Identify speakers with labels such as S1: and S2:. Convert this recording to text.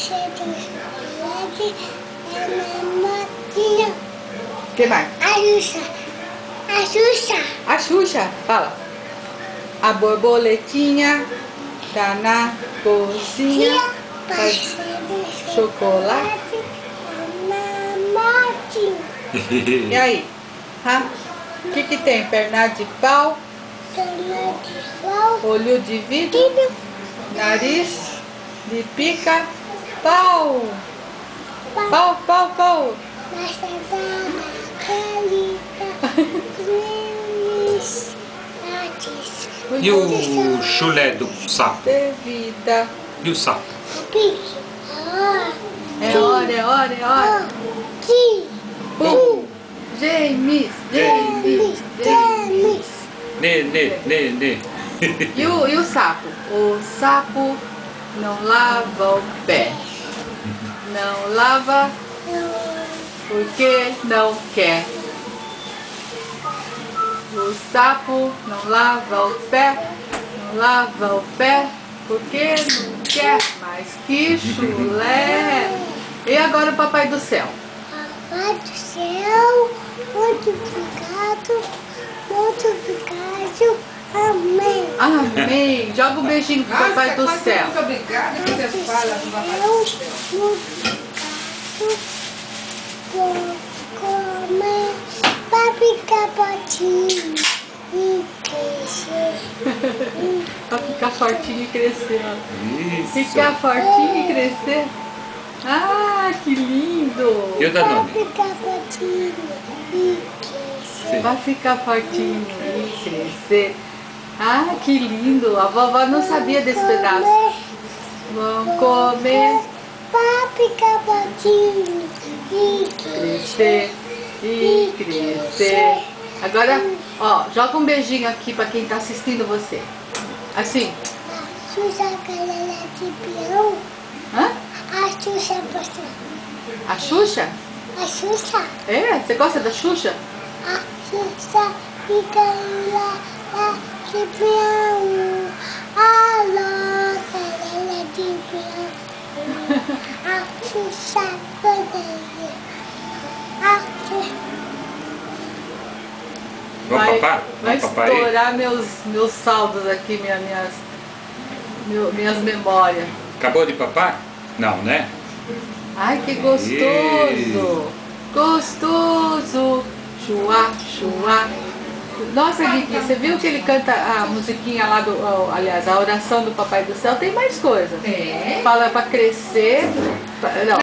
S1: cheio de chocolate é minha motinha.
S2: Que mais?
S1: A Xuxa. A Xuxa.
S2: A Xuxa, fala. A borboletinha tá na cozinha, faz chocolate
S1: na motinha.
S2: E aí? O que tem? Perna de pau,
S1: Perna de pau,
S2: olho de vidro, nariz de pica, pau. Pau, pau, pau.
S1: Nossa dama, calita, cruz, artes.
S3: E o chulé do sapo?
S2: De vida.
S3: E o sapo?
S1: Pique.
S2: É hora, é hora, é hora. Pum. James, James, James.
S3: Né.
S2: E o sapo? O sapo não lava o pé. Não lava porque não quer. O sapo não lava o pé. Não lava o pé porque não quer. Mas que chulé! E agora o Papai do Céu?
S1: Papai do Céu, muito obrigado, muito obrigado, amém.
S2: Amém! Joga um beijinho pro Papai do Céu.
S4: Muito obrigada que você fala do Papai do Céu.
S1: Muito obrigado por comer, pra ficar fortinho e crescer.
S2: Pra ficar fortinho e crescer.
S3: Isso.
S2: Ficar fortinho e crescer. Ah, que lindo!
S3: E o Danone?
S1: Pra ficar fortinho e crescer.
S2: Vai ficar fortinho e crescer. Ah, que lindo! A vovó não sabia desse pedaço. Vão comer,
S1: Pra ficar fortinho e
S2: crescer e crescer. Agora, ó, joga um beijinho aqui pra quem tá assistindo você. Assim.
S1: A Xuxa galera de peão.
S2: Hã?
S1: A Xuxa gosta.
S2: A Xuxa?
S1: A Xuxa.
S2: É? Você gosta da Xuxa?
S1: A Xuxa fica lá de peão. Alô, galera de peão. A Xuxa gosta. A Xuxa.
S3: Vamos papar?
S2: Vai
S3: Vamos papar aí?
S2: estourar meus saldos aqui, minhas memórias.
S3: Acabou de papar? Não, né?
S2: Ai, que gostoso! Gostoso! Chuá, chuá. Nossa, Vicky, você viu que ele canta a musiquinha lá aliás, a oração do Papai do Céu? Tem mais coisa.
S4: É?
S2: Fala pra crescer. Não.